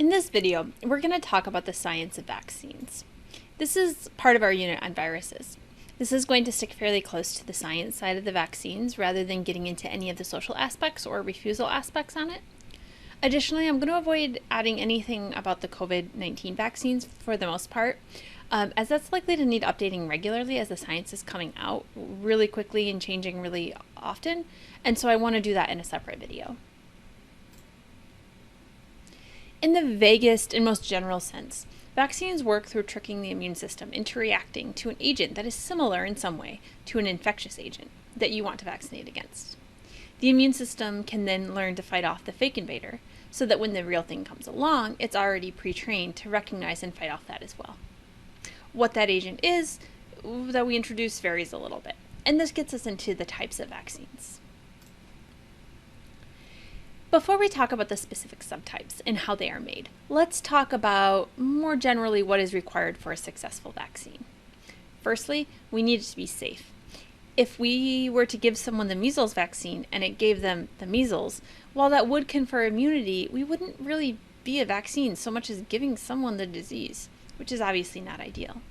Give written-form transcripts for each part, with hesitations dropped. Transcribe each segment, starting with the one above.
In this video, we're going to talk about the science of vaccines. This is part of our unit on viruses. This is going to stick fairly close to the science side of the vaccines rather than getting into any of the social aspects or refusal aspects on it. Additionally, I'm going to avoid adding anything about the COVID-19 vaccines for the most part, as that's likely to need updating regularly as the science is coming out really quickly and changing really often, and so I want to do that in a separate video. In the vaguest and most general sense, vaccines work through tricking the immune system into reacting to an agent that is similar in some way to an infectious agent that you want to vaccinate against. The immune system can then learn to fight off the fake invader, so that when the real thing comes along, it's already pre-trained to recognize and fight off that as well. What that agent is that we introduce varies a little bit, and this gets us into the types of vaccines. Before we talk about the specific subtypes and how they are made, let's talk about more generally what is required for a successful vaccine. Firstly, we need it to be safe. If we were to give someone the measles vaccine and it gave them the measles, while that would confer immunity, we wouldn't really be a vaccine so much as giving someone the disease, which is obviously not ideal.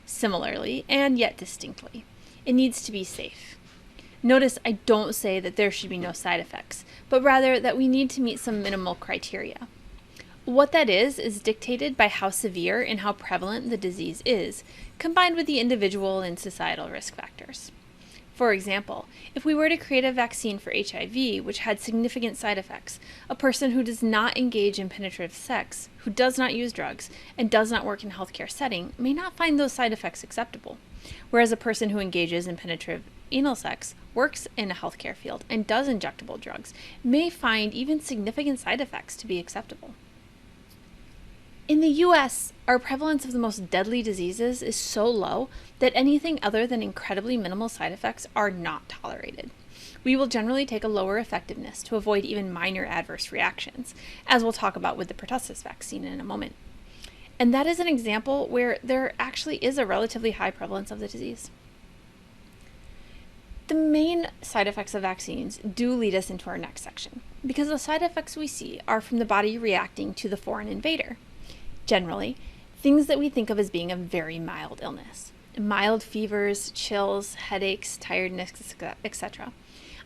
Similarly, and yet distinctly, it needs to be safe. Notice I don't say that there should be no side effects, but rather that we need to meet some minimal criteria. What that is dictated by how severe and how prevalent the disease is, combined with the individual and societal risk factors. For example, if we were to create a vaccine for HIV which had significant side effects, a person who does not engage in penetrative sex, who does not use drugs, and does not work in a healthcare setting may not find those side effects acceptable, whereas a person who engages in penetrative anal sex, works in a healthcare field, and does injectable drugs may find even significant side effects to be acceptable. In the US, our prevalence of the most deadly diseases is so low that anything other than incredibly minimal side effects are not tolerated. We will generally take a lower effectiveness to avoid even minor adverse reactions, as we'll talk about with the pertussis vaccine in a moment. And that is an example where there actually is a relatively high prevalence of the disease. The main side effects of vaccines do lead us into our next section, because the side effects we see are from the body reacting to the foreign invader. Generally, things that we think of as being a very mild illness. Mild fevers, chills, headaches, tiredness, etc.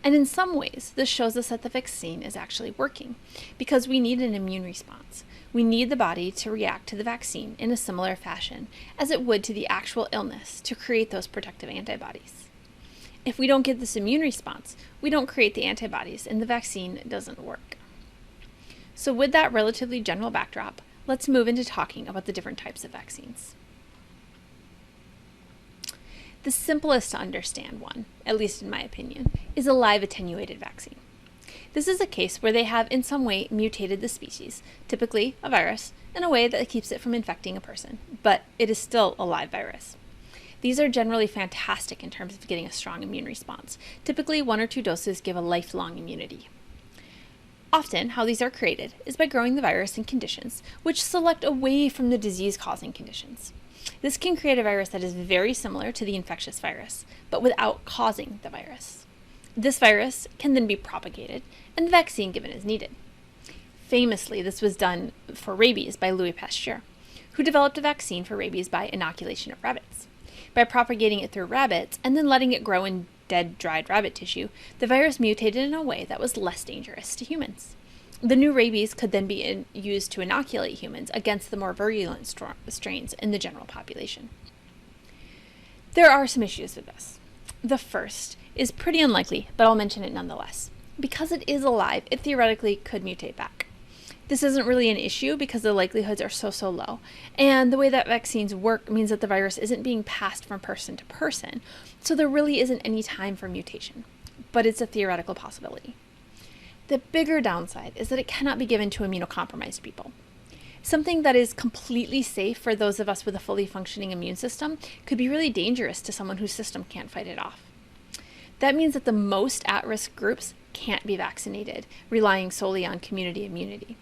And in some ways, this shows us that the vaccine is actually working, because we need an immune response. We need the body to react to the vaccine in a similar fashion as it would to the actual illness to create those protective antibodies. If we don't get this immune response, we don't create the antibodies and the vaccine doesn't work. So with that relatively general backdrop, let's move into talking about the different types of vaccines. The simplest to understand one, at least in my opinion, is a live attenuated vaccine. This is a case where they have in some way mutated the species, typically a virus, in a way that keeps it from infecting a person, but it is still a live virus. These are generally fantastic in terms of getting a strong immune response. Typically, 1 or 2 doses give a lifelong immunity. Often, how these are created is by growing the virus in conditions which select away from the disease-causing conditions. This can create a virus that is very similar to the infectious virus, but without causing the virus. This virus can then be propagated, and the vaccine given as needed. Famously, this was done for rabies by Louis Pasteur, who developed a vaccine for rabies by inoculation of rabbits. By propagating it through rabbits and then letting it grow in dead, dried rabbit tissue, the virus mutated in a way that was less dangerous to humans. The new rabies could then be used to inoculate humans against the more virulent strains in the general population. There are some issues with this. The first is pretty unlikely, but I'll mention it nonetheless. Because it is alive, it theoretically could mutate back. This isn't really an issue because the likelihoods are so low, and the way that vaccines work means that the virus isn't being passed from person to person, so there really isn't any time for mutation, but it's a theoretical possibility. The bigger downside is that it cannot be given to immunocompromised people. Something that is completely safe for those of us with a fully functioning immune system could be really dangerous to someone whose system can't fight it off. That means that the most at-risk groups can't be vaccinated, relying solely on community immunity.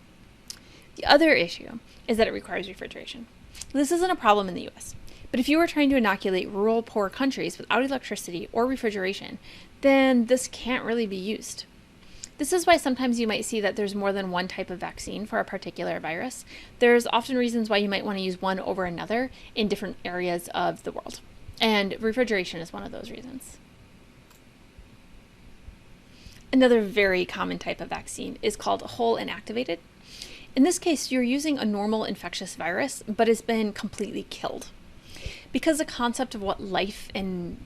The other issue is that it requires refrigeration. This isn't a problem in the US, but if you were trying to inoculate rural, poor countries without electricity or refrigeration, then this can't really be used. This is why sometimes you might see that there's more than one type of vaccine for a particular virus. There's often reasons why you might want to use one over another in different areas of the world. And refrigeration is one of those reasons. Another very common type of vaccine is called whole inactivated. In this case, you're using a normal infectious virus, but it's been completely killed. Because the concept of what life is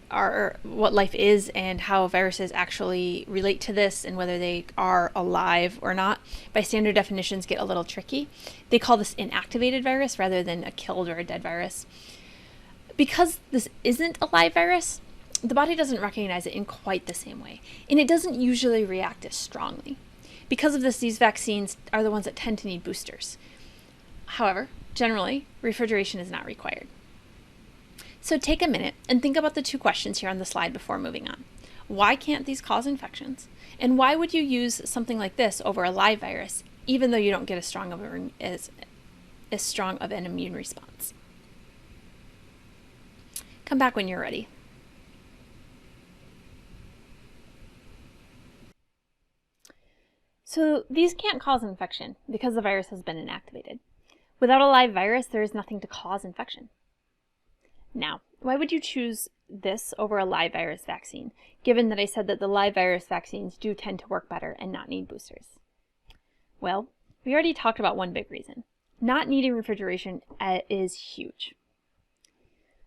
and how viruses actually relate to this and whether they are alive or not, by standard definitions get a little tricky. They call this inactivated virus rather than a killed or a dead virus. Because this isn't a live virus, the body doesn't recognize it in quite the same way, and it doesn't usually react as strongly. Because of this, these vaccines are the ones that tend to need boosters. However, generally, refrigeration is not required. So take a minute and think about the two questions here on the slide before moving on. Why can't these cause infections? And why would you use something like this over a live virus, even though you don't get as strong of an immune response? Come back when you're ready. So these can't cause infection because the virus has been inactivated. Without a live virus, there is nothing to cause infection. Now, why would you choose this over a live virus vaccine, given that I said that the live virus vaccines do tend to work better and not need boosters? Well, we already talked about one big reason. Not needing refrigeration is huge.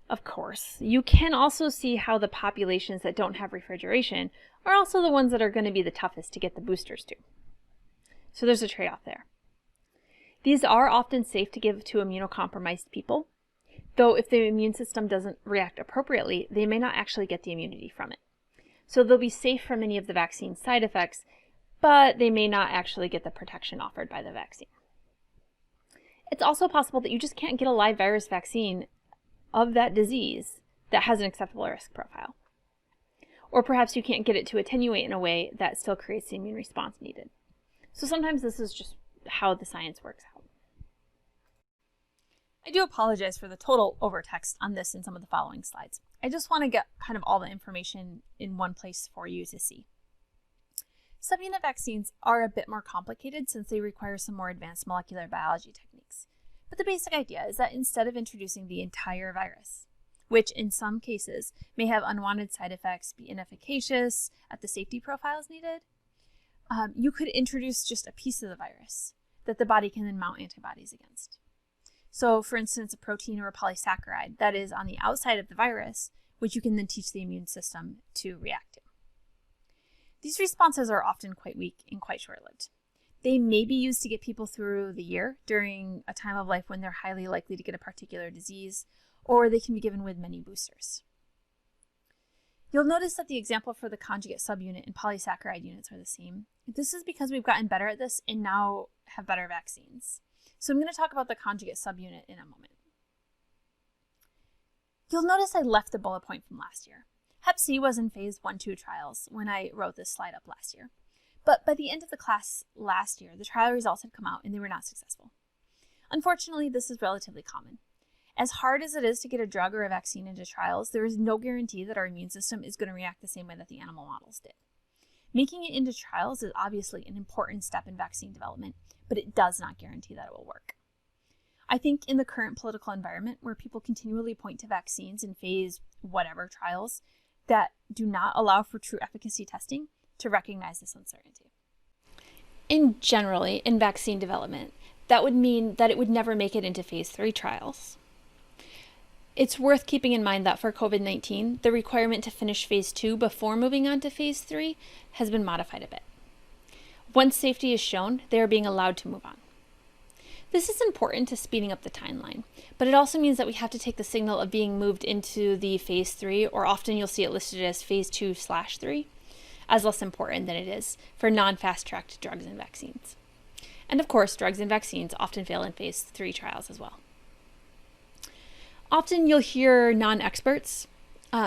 Of course, you can also see how the populations that don't have refrigeration are also the ones that are going to be the toughest to get the boosters to. So there's a trade-off there. These are often safe to give to immunocompromised people, though if the immune system doesn't react appropriately, they may not actually get the immunity from it. So they'll be safe from any of the vaccine side effects, but they may not actually get the protection offered by the vaccine. It's also possible that you just can't get a live virus vaccine of that disease that has an acceptable risk profile. Or perhaps you can't get it to attenuate in a way that still creates the immune response needed. So sometimes this is just how the science works out. I do apologize for the total overtext on this in some of the following slides. I just want to get kind of all the information in one place for you to see. Subunit vaccines are a bit more complicated since they require some more advanced molecular biology techniques. But the basic idea is that instead of introducing the entire virus, which in some cases may have unwanted side effects, be inefficacious at the safety profiles needed, you could introduce just a piece of the virus that the body can then mount antibodies against. So, for instance, a protein or a polysaccharide that is on the outside of the virus, which you can then teach the immune system to react to. These responses are often quite weak and quite short-lived. They may be used to get people through the year during a time of life when they're highly likely to get a particular disease, or they can be given with many boosters. You'll notice that the example for the conjugate subunit and polysaccharide units are the same. This is because we've gotten better at this and now have better vaccines. So I'm going to talk about the conjugate subunit in a moment. You'll notice I left the bullet point from last year. Hep C was in phase 1-2 trials when I wrote this slide up last year. But by the end of the class last year, the trial results had come out and they were not successful. Unfortunately, this is relatively common. As hard as it is to get a drug or a vaccine into trials, there is no guarantee that our immune system is going to react the same way that the animal models did. Making it into trials is obviously an important step in vaccine development, but it does not guarantee that it will work. I think in the current political environment where people continually point to vaccines in phase whatever trials that do not allow for true efficacy testing, to recognize this uncertainty. Generally, in vaccine development, that would mean that it would never make it into phase 3 trials. It's worth keeping in mind that for COVID-19, the requirement to finish phase 2 before moving on to phase 3 has been modified a bit. Once safety is shown, they are being allowed to move on. This is important to speeding up the timeline, but it also means that we have to take the signal of being moved into the phase 3, or often you'll see it listed as phase 2/3, as less important than it is for non-fast-tracked drugs and vaccines. And of course, drugs and vaccines often fail in phase 3 trials as well. Often you'll hear non-experts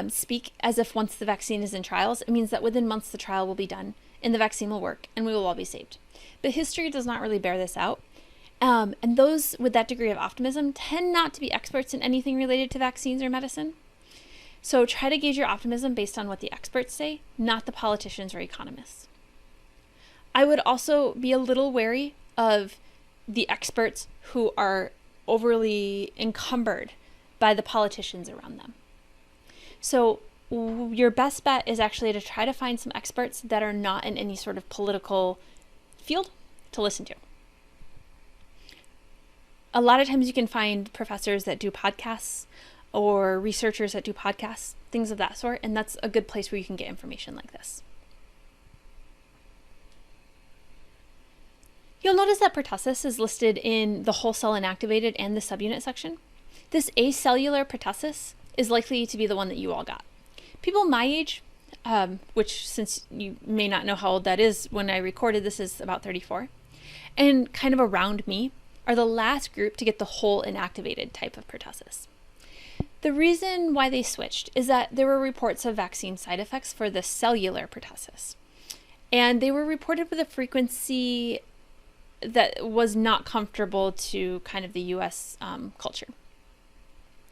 speak as if once the vaccine is in trials, it means that within months the trial will be done and the vaccine will work and we will all be saved. But history does not really bear this out. And those with that degree of optimism tend not to be experts in anything related to vaccines or medicine. So try to gauge your optimism based on what the experts say, not the politicians or economists. I would also be a little wary of the experts who are overly encumbered by the politicians around them. So your best bet is actually to try to find some experts that are not in any sort of political field to listen to. A lot of times you can find professors that do podcasts or researchers that do podcasts, things of that sort, and that's a good place where you can get information like this. You'll notice that pertussis is listed in the whole cell inactivated and the subunit section. This acellular pertussis is likely to be the one that you all got. People my age, which since you may not know how old that is, when I recorded this is about 34, and kind of around me, are the last group to get the whole inactivated type of pertussis. The reason why they switched is that there were reports of vaccine side effects for the cellular pertussis, and they were reported with a frequency that was not comfortable to kind of the US culture.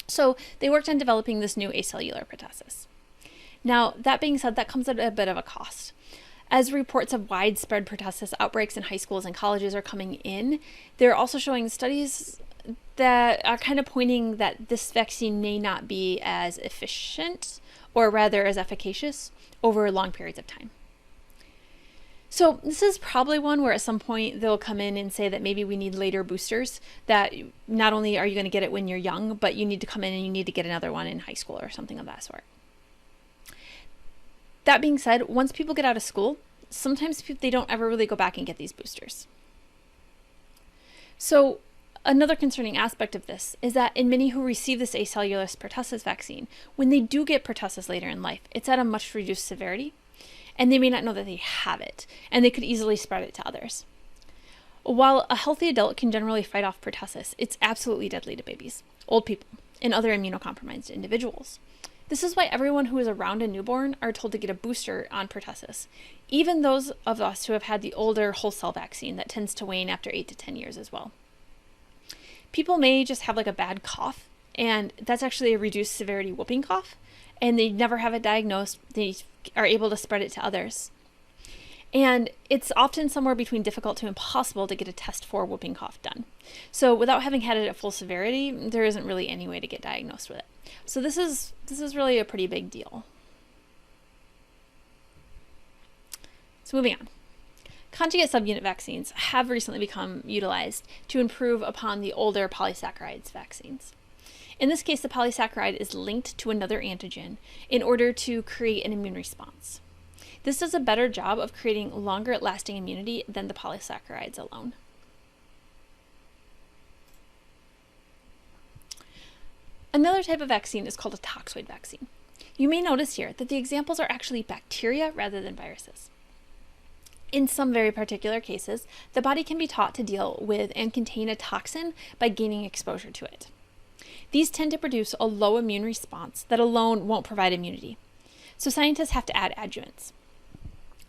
So they worked on developing this new acellular pertussis. Now, that being said, that comes at a bit of a cost. As reports of widespread pertussis outbreaks in high schools and colleges are coming in, they're also showing studies that are kind of pointing that this vaccine may not be as efficient, or rather as efficacious, over long periods of time. So this is probably one where at some point they'll come in and say that maybe we need later boosters, that not only are you going to get it when you're young, but you need to come in and you need to get another one in high school or something of that sort. That being said, once people get out of school, sometimes they don't ever really go back and get these boosters. So another concerning aspect of this is that in many who receive this acellular pertussis vaccine, when they do get pertussis later in life, it's at a much reduced severity, and they may not know that they have it, and they could easily spread it to others. While a healthy adult can generally fight off pertussis, it's absolutely deadly to babies, old people, and other immunocompromised individuals. This is why everyone who is around a newborn are told to get a booster on pertussis, even those of us who have had the older whole cell vaccine that tends to wane after 8 to 10 years as well. People may just have like a bad cough, and that's actually a reduced severity whooping cough, and they never have it diagnosed. They are able to spread it to others. And it's often somewhere between difficult to impossible to get a test for whooping cough done. So without having had it at full severity, there isn't really any way to get diagnosed with it. So this is really a pretty big deal. So moving on. Conjugate subunit vaccines have recently become utilized to improve upon the older polysaccharides vaccines. In this case, the polysaccharide is linked to another antigen in order to create an immune response. This does a better job of creating longer-lasting immunity than the polysaccharides alone. Another type of vaccine is called a toxoid vaccine. You may notice here that the examples are actually bacteria rather than viruses. In some very particular cases, the body can be taught to deal with and contain a toxin by gaining exposure to it. These tend to produce a low immune response that alone won't provide immunity. So scientists have to add adjuvants.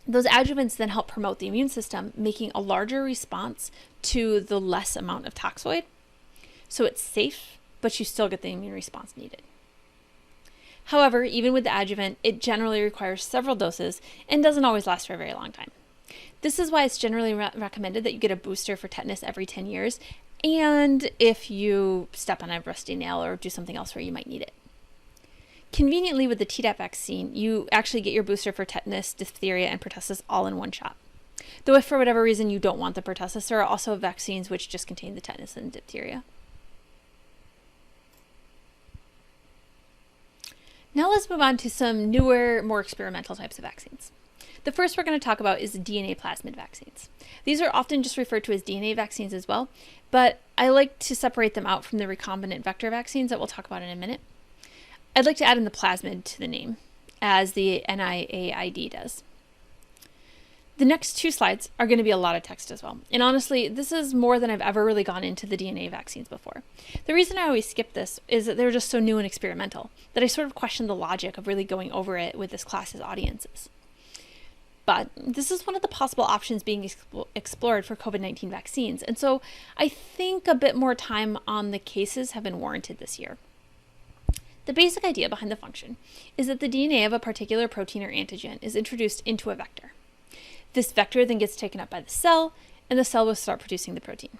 Those adjuvants then help promote the immune system, making a larger response to the less amount of toxoid. So it's safe, but you still get the immune response needed. However, even with the adjuvant, it generally requires several doses and doesn't always last for a very long time. This is why it's generally recommended that you get a booster for tetanus every 10 years, and if you step on a rusty nail or do something else where you might need it. Conveniently, with the Tdap vaccine, you actually get your booster for tetanus, diphtheria, and pertussis all in one shot. Though if for whatever reason you don't want the pertussis, there are also vaccines which just contain the tetanus and diphtheria. Now let's move on to some newer, more experimental types of vaccines. The first we're going to talk about is DNA plasmid vaccines. These are often just referred to as DNA vaccines as well, but I like to separate them out from the recombinant vector vaccines that we'll talk about in a minute. I'd like to add in the plasmid to the name, as the NIAID does. The next two slides are going to be a lot of text as well. And honestly, this is more than I've ever really gone into the DNA vaccines before. The reason I always skip this is that they're just so new and experimental that I sort of question the logic of really going over it with this class's audiences. But this is one of the possible options being explored for COVID-19 vaccines. And so I think a bit more time on the cases have been warranted this year. The basic idea behind the function is that the DNA of a particular protein or antigen is introduced into a vector. This vector then gets taken up by the cell, and the cell will start producing the protein.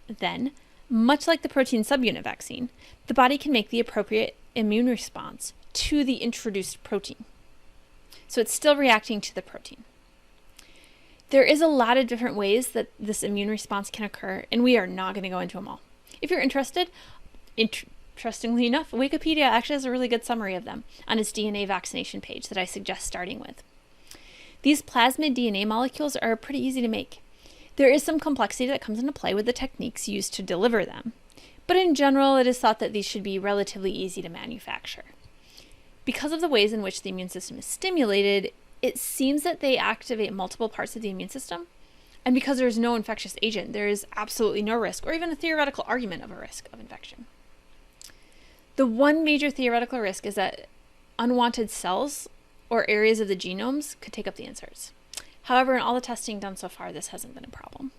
Then, much like the protein subunit vaccine, the body can make the appropriate immune response to the introduced protein. So it's still reacting to the protein. There is a lot of different ways that this immune response can occur, and we are not going to go into them all. If you're interested, interestingly enough, Wikipedia actually has a really good summary of them on its DNA vaccination page that I suggest starting with. These plasmid DNA molecules are pretty easy to make. There is some complexity that comes into play with the techniques used to deliver them, but in general, it is thought that these should be relatively easy to manufacture. Because of the ways in which the immune system is stimulated, it seems that they activate multiple parts of the immune system, and because there is no infectious agent, there is absolutely no risk, or even a theoretical argument of a risk of infection. The one major theoretical risk is that unwanted cells or areas of the genomes could take up the inserts. However, in all the testing done so far, this hasn't been a problem.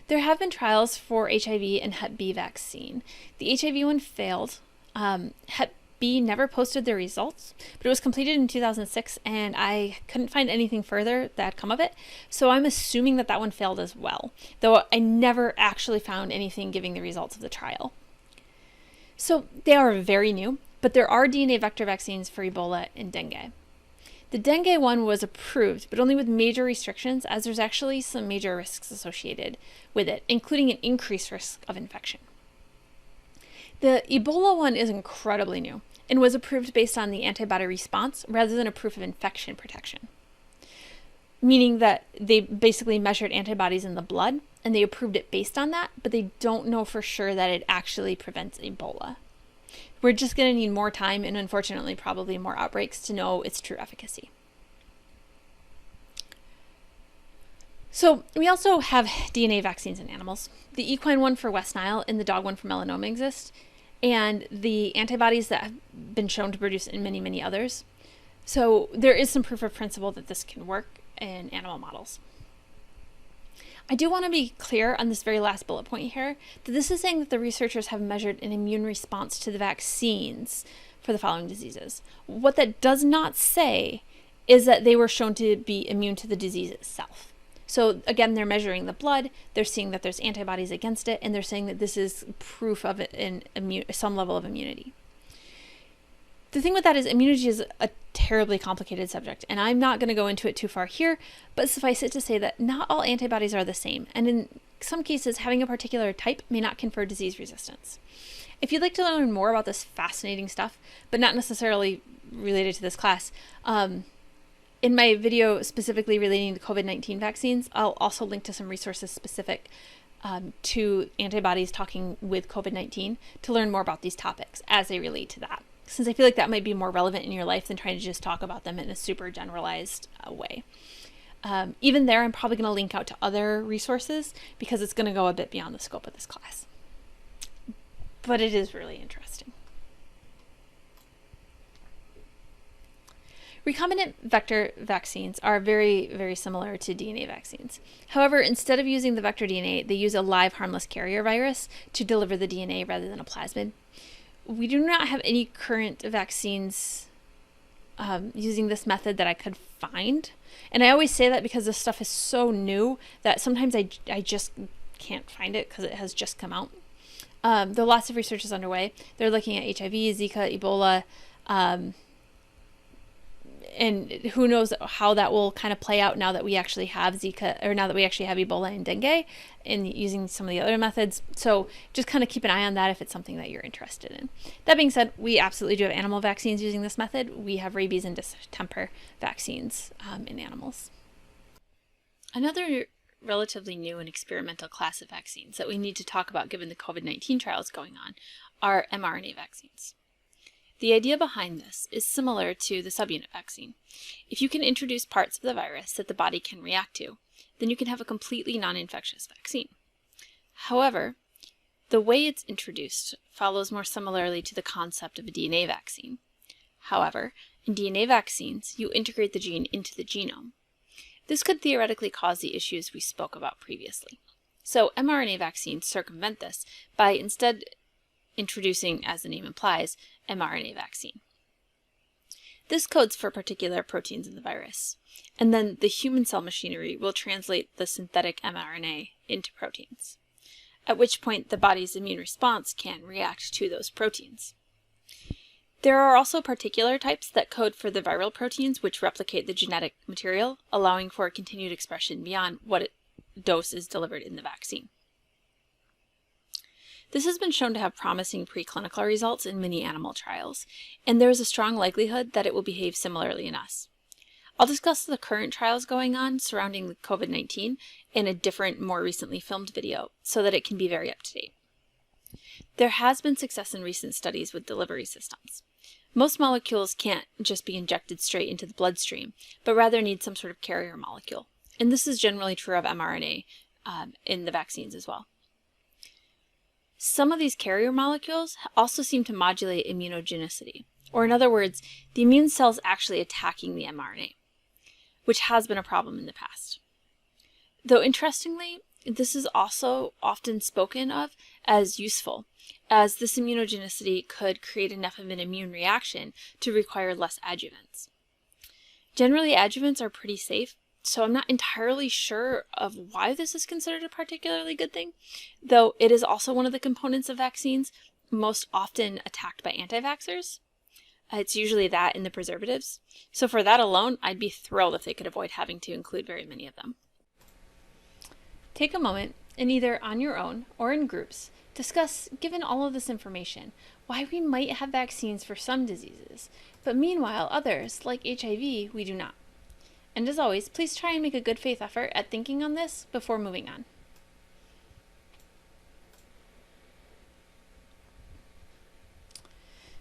There have been trials for HIV and Hep B vaccine. The HIV one failed. Hep B never posted their results, but it was completed in 2006, and I couldn't find anything further that had come of it, so I'm assuming that that one failed as well, though I never actually found anything giving the results of the trial. So they are very new, but there are DNA vector vaccines for Ebola and dengue. The dengue one was approved, but only with major restrictions, as there's actually some major risks associated with it, including an increased risk of infection. The Ebola one is incredibly new and was approved based on the antibody response rather than a proof of infection protection, meaning that they basically measured antibodies in the blood and they approved it based on that, but they don't know for sure that it actually prevents Ebola. We're just going to need more time and unfortunately probably more outbreaks to know its true efficacy. So we also have DNA vaccines in animals. The equine one for West Nile and the dog one for melanoma exist, and the antibodies that have been shown to produce in many, many others. So there is some proof of principle that this can work in animal models. I do want to be clear on this very last bullet point here, that this is saying that the researchers have measured an immune response to the vaccines for the following diseases. What that does not say is that they were shown to be immune to the disease itself. So again, they're measuring the blood, they're seeing that there's antibodies against it, and they're saying that this is proof of some level of immunity. The thing with that is immunity is a terribly complicated subject, and I'm not going to go into it too far here, but suffice it to say that not all antibodies are the same, and in some cases, having a particular type may not confer disease resistance. If you'd like to learn more about this fascinating stuff, but not necessarily related to this class, in my video specifically relating to COVID-19 vaccines, I'll also link to some resources specific to antibodies talking with COVID-19 to learn more about these topics as they relate to that, since I feel like that might be more relevant in your life than trying to just talk about them in a super generalized way. Even there, I'm probably going to link out to other resources because it's going to go a bit beyond the scope of this class. But it is really interesting. Recombinant vector vaccines are very, very similar to DNA vaccines. However, instead of using the vector DNA, they use a live harmless carrier virus to deliver the DNA rather than a plasmid. We do not have any current vaccines using this method that I could find. And I always say that because this stuff is so new that sometimes I just can't find it because it has just come out. Though lots of research is underway. They're looking at HIV, Zika, Ebola, and who knows how that will kind of play out now that we actually have Zika, or now that we actually have Ebola and dengue, and using some of the other methods. So just kind of keep an eye on that if it's something that you're interested in. That being said, we absolutely do have animal vaccines using this method. We have rabies and distemper vaccines in animals. Another relatively new and experimental class of vaccines that we need to talk about given the COVID-19 trials going on are mRNA vaccines. The idea behind this is similar to the subunit vaccine. If you can introduce parts of the virus that the body can react to, then you can have a completely non-infectious vaccine. However, the way it's introduced follows more similarly to the concept of a DNA vaccine. However, in DNA vaccines, you integrate the gene into the genome. This could theoretically cause the issues we spoke about previously. So mRNA vaccines circumvent this by instead introducing, as the name implies, mRNA vaccine. This codes for particular proteins in the virus, and then the human cell machinery will translate the synthetic mRNA into proteins, at which point the body's immune response can react to those proteins. There are also particular types that code for the viral proteins which replicate the genetic material, allowing for continued expression beyond what dose is delivered in the vaccine. This has been shown to have promising preclinical results in many animal trials, and there is a strong likelihood that it will behave similarly in us. I'll discuss the current trials going on surrounding COVID-19 in a different, more recently filmed video so that it can be very up to date. There has been success in recent studies with delivery systems. Most molecules can't just be injected straight into the bloodstream, but rather need some sort of carrier molecule. And this is generally true of mRNA in the vaccines as well. Some of these carrier molecules also seem to modulate immunogenicity, or in other words, the immune cells actually attacking the mRNA, which has been a problem in the past. Though interestingly, this is also often spoken of as useful, as this immunogenicity could create enough of an immune reaction to require less adjuvants. Generally, adjuvants are pretty safe, so I'm not entirely sure of why this is considered a particularly good thing, though it is also one of the components of vaccines most often attacked by anti-vaxxers. It's usually that in the preservatives, so for that alone, I'd be thrilled if they could avoid having to include very many of them. Take a moment and either on your own or in groups, discuss, given all of this information, why we might have vaccines for some diseases, but meanwhile others, like HIV, we do not. And as always, please try and make a good faith effort at thinking on this before moving on.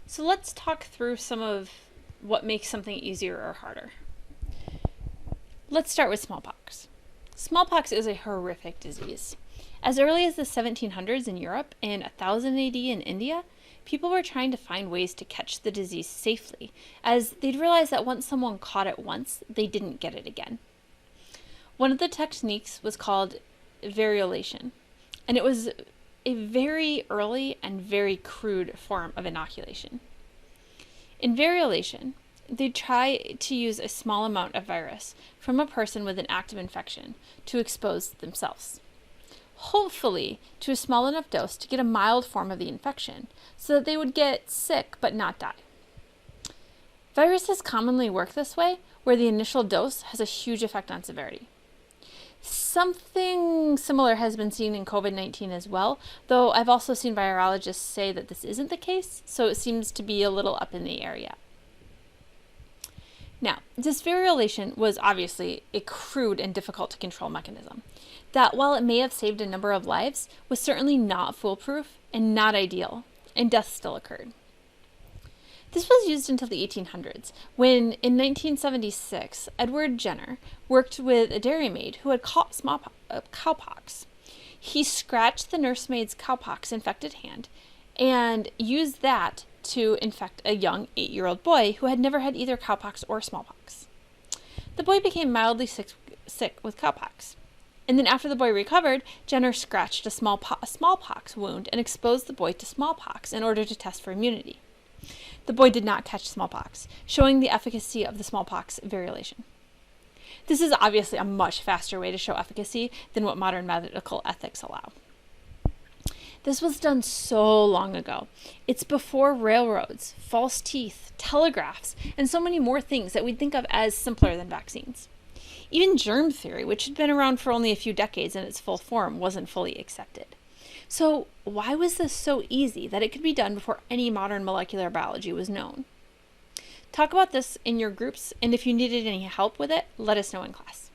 So let's talk through some of what makes something easier or harder. Let's start with smallpox. Smallpox is a horrific disease. As early as the 1700s in Europe and 1000 AD in India, people were trying to find ways to catch the disease safely, as they'd realized that once someone caught it once, they didn't get it again. One of the techniques was called variolation, and it was a very early and very crude form of inoculation. In variolation, they'd try to use a small amount of virus from a person with an active infection to expose themselves, hopefully to a small enough dose to get a mild form of the infection so that they would get sick but not die. Viruses commonly work this way, where the initial dose has a huge effect on severity. Something similar has been seen in COVID-19 as well, though I've also seen virologists say that this isn't the case, so it seems to be a little up in the air yet. Now, this variolation was obviously a crude and difficult to control mechanism that, while it may have saved a number of lives, was certainly not foolproof and not ideal, and death still occurred. This was used until the 1800s, when in 1976, Edward Jenner worked with a dairymaid who had caught cowpox. He scratched the nursemaid's cowpox-infected hand and used that to infect a young 8-year-old boy who had never had either cowpox or smallpox. The boy became mildly sick with cowpox. And then after the boy recovered, Jenner scratched a smallpox wound and exposed the boy to smallpox in order to test for immunity. The boy did not catch smallpox, showing the efficacy of the smallpox variolation. This is obviously a much faster way to show efficacy than what modern medical ethics allow. This was done so long ago. It's before railroads, false teeth, telegraphs, and so many more things that we'd think of as simpler than vaccines. Even germ theory, which had been around for only a few decades in its full form, wasn't fully accepted. So why was this so easy that it could be done before any modern molecular biology was known? Talk about this in your groups, and if you needed any help with it, let us know in class.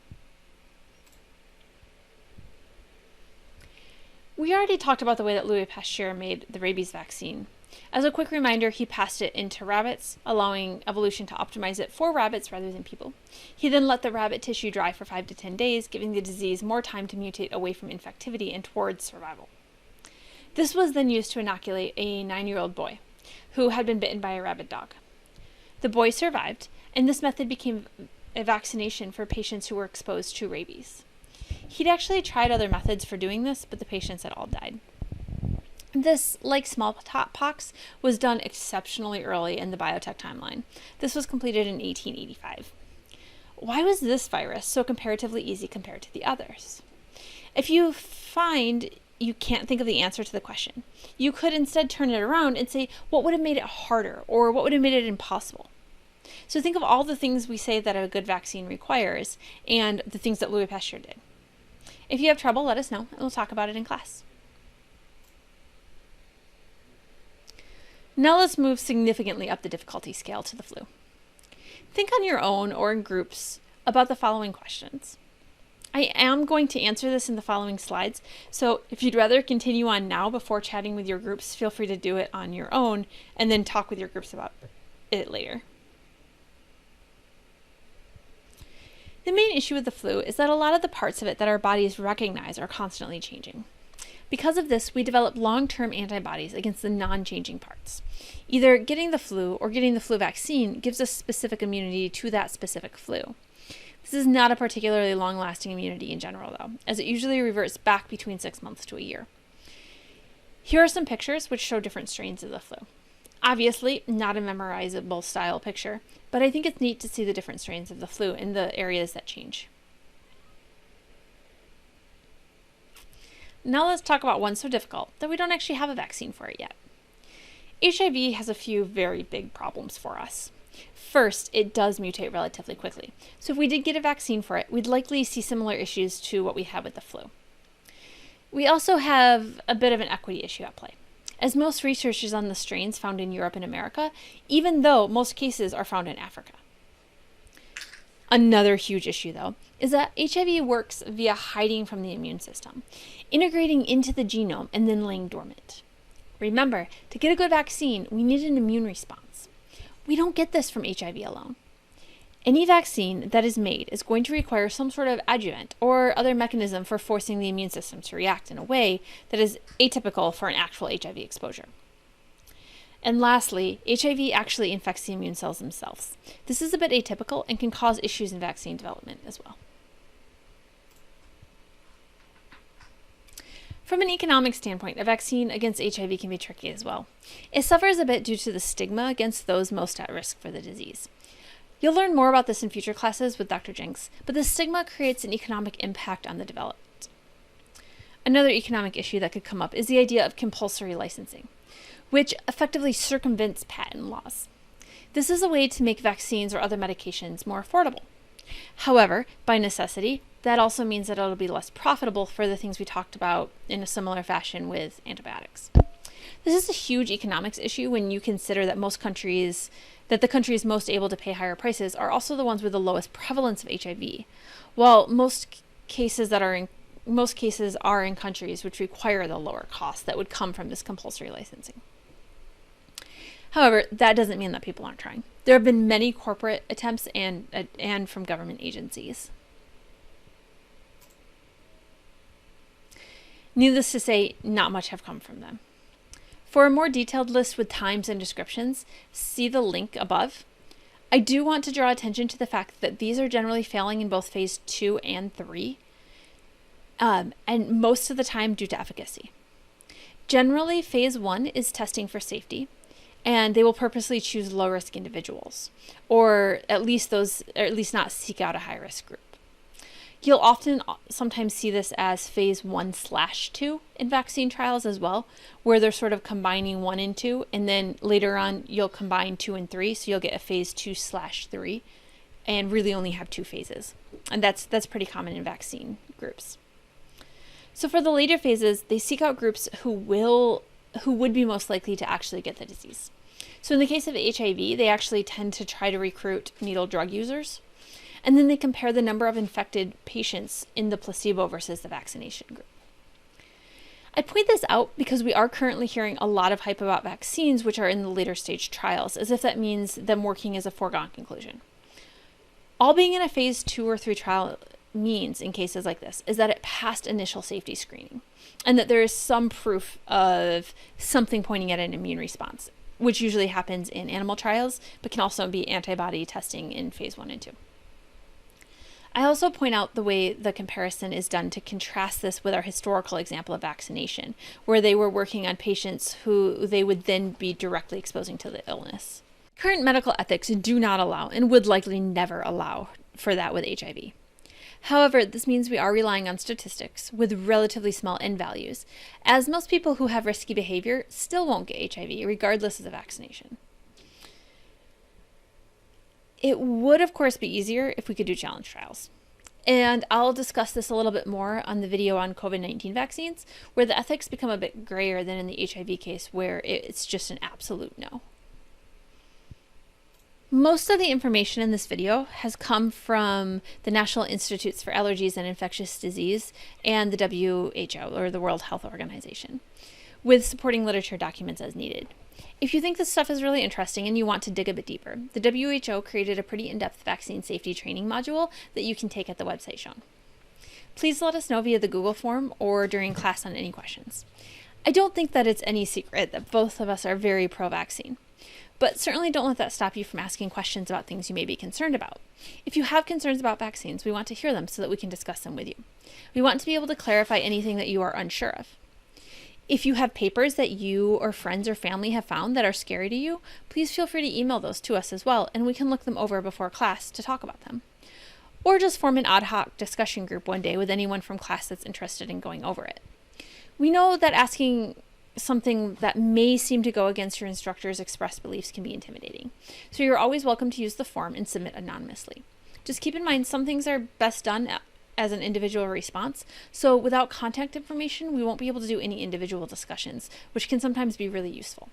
We already talked about the way that Louis Pasteur made the rabies vaccine. As a quick reminder, he passed it into rabbits, allowing evolution to optimize it for rabbits rather than people. He then let the rabbit tissue dry for 5 to 10 days, giving the disease more time to mutate away from infectivity and towards survival. This was then used to inoculate a 9-year-old boy who had been bitten by a rabid dog. The boy survived, and this method became a vaccination for patients who were exposed to rabies. He'd actually tried other methods for doing this, but the patients had all died. This, like smallpox, was done exceptionally early in the biotech timeline. This was completed in 1885. Why was this virus so comparatively easy compared to the others? If you find you can't think of the answer to the question, you could instead turn it around and say, what would have made it harder, or what would have made it impossible? So think of all the things we say that a good vaccine requires and the things that Louis Pasteur did. If you have trouble, let us know, and we'll talk about it in class. Now let's move significantly up the difficulty scale to the flu. Think on your own or in groups about the following questions. I am going to answer this in the following slides, so if you'd rather continue on now before chatting with your groups, feel free to do it on your own and then talk with your groups about it later. The main issue with the flu is that a lot of the parts of it that our bodies recognize are constantly changing. Because of this, we develop long-term antibodies against the non-changing parts. Either getting the flu or getting the flu vaccine gives us specific immunity to that specific flu. This is not a particularly long-lasting immunity in general, though, as it usually reverts back between 6 months to a year. Here are some pictures which show different strains of the flu. Obviously, not a memorizable style picture, but I think it's neat to see the different strains of the flu in the areas that change. Now let's talk about one so difficult that we don't actually have a vaccine for it yet. HIV has a few very big problems for us. First, it does mutate relatively quickly. So if we did get a vaccine for it, we'd likely see similar issues to what we had with the flu. We also have a bit of an equity issue at play, as most research is on the strains found in Europe and America, even though most cases are found in Africa. Another huge issue, though, is that HIV works via hiding from the immune system, integrating into the genome and then laying dormant. Remember, to get a good vaccine, we need an immune response. We don't get this from HIV alone. Any vaccine that is made is going to require some sort of adjuvant or other mechanism for forcing the immune system to react in a way that is atypical for an actual HIV exposure. And lastly, HIV actually infects the immune cells themselves. This is a bit atypical and can cause issues in vaccine development as well. From an economic standpoint, a vaccine against HIV can be tricky as well. It suffers a bit due to the stigma against those most at risk for the disease. You'll learn more about this in future classes with Dr. Jenks, but the stigma creates an economic impact on the development. Another economic issue that could come up is the idea of compulsory licensing, which effectively circumvents patent laws. This is a way to make vaccines or other medications more affordable. However, by necessity, that also means that it'll be less profitable for the things we talked about in a similar fashion with antibiotics. This is a huge economics issue when you consider that the countries most able to pay higher prices are also the ones with the lowest prevalence of HIV, while most cases are in countries which require the lower costs that would come from this compulsory licensing. However, that doesn't mean that people aren't trying. There have been many corporate attempts and from government agencies. Needless to say, not much have come from them. For a more detailed list with times and descriptions, see the link above. I do want to draw attention to the fact that these are generally failing in both phase 2 and 3, and most of the time due to efficacy. Generally, phase 1 is testing for safety, and they will purposely choose low-risk individuals, or at least not seek out a high-risk group. You'll often sometimes see this as phase 1/2 in vaccine trials as well, where they're sort of combining 1 and 2, and then later on you'll combine 2 and 3, so you'll get a phase 2/3, and really only have 2 phases. And that's pretty common in vaccine groups. So for the later phases, they seek out groups who would be most likely to actually get the disease. So in the case of HIV, they actually tend to try to recruit needle drug users. And then they compare the number of infected patients in the placebo versus the vaccination group. I point this out because we are currently hearing a lot of hype about vaccines which are in the later stage trials, as if that means them working as a foregone conclusion. All being in a phase 2 or 3 trial means in cases like this is that it passed initial safety screening, and that there is some proof of something pointing at an immune response, which usually happens in animal trials, but can also be antibody testing in phase 1 and 2. I also point out the way the comparison is done to contrast this with our historical example of vaccination, where they were working on patients who they would then be directly exposing to the illness. Current medical ethics do not allow, and would likely never allow, for that with HIV. However, this means we are relying on statistics with relatively small N values, as most people who have risky behavior still won't get HIV, regardless of the vaccination. It would, of course, be easier if we could do challenge trials. And I'll discuss this a little bit more on the video on COVID-19 vaccines, where the ethics become a bit grayer than in the HIV case, where it's just an absolute no. Most of the information in this video has come from the National Institutes for Allergies and Infectious Disease and the WHO, or the World Health Organization, with supporting literature documents as needed. If you think this stuff is really interesting and you want to dig a bit deeper, the WHO created a pretty in-depth vaccine safety training module that you can take at the website shown. Please let us know via the Google form or during class on any questions. I don't think that it's any secret that both of us are very pro-vaccine, but certainly don't let that stop you from asking questions about things you may be concerned about. If you have concerns about vaccines, we want to hear them so that we can discuss them with you. We want to be able to clarify anything that you are unsure of. If you have papers that you or friends or family have found that are scary to you, please feel free to email those to us as well, and we can look them over before class to talk about them. Or just form an ad hoc discussion group one day with anyone from class that's interested in going over it. We know that asking something that may seem to go against your instructor's expressed beliefs can be intimidating, so you're always welcome to use the form and submit anonymously. Just keep in mind some things are best done as an individual response, so without contact information, we won't be able to do any individual discussions, which can sometimes be really useful.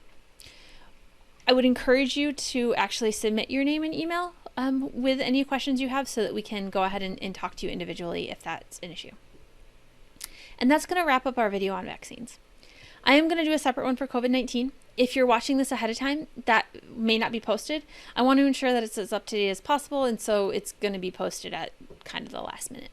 I would encourage you to actually submit your name and email with any questions you have so that we can go ahead and talk to you individually if that's an issue. And that's going to wrap up our video on vaccines. I am going to do a separate one for COVID-19. If you're watching this ahead of time, that may not be posted. I want to ensure that it's as up to date as possible, and so it's going to be posted at kind of the last minute.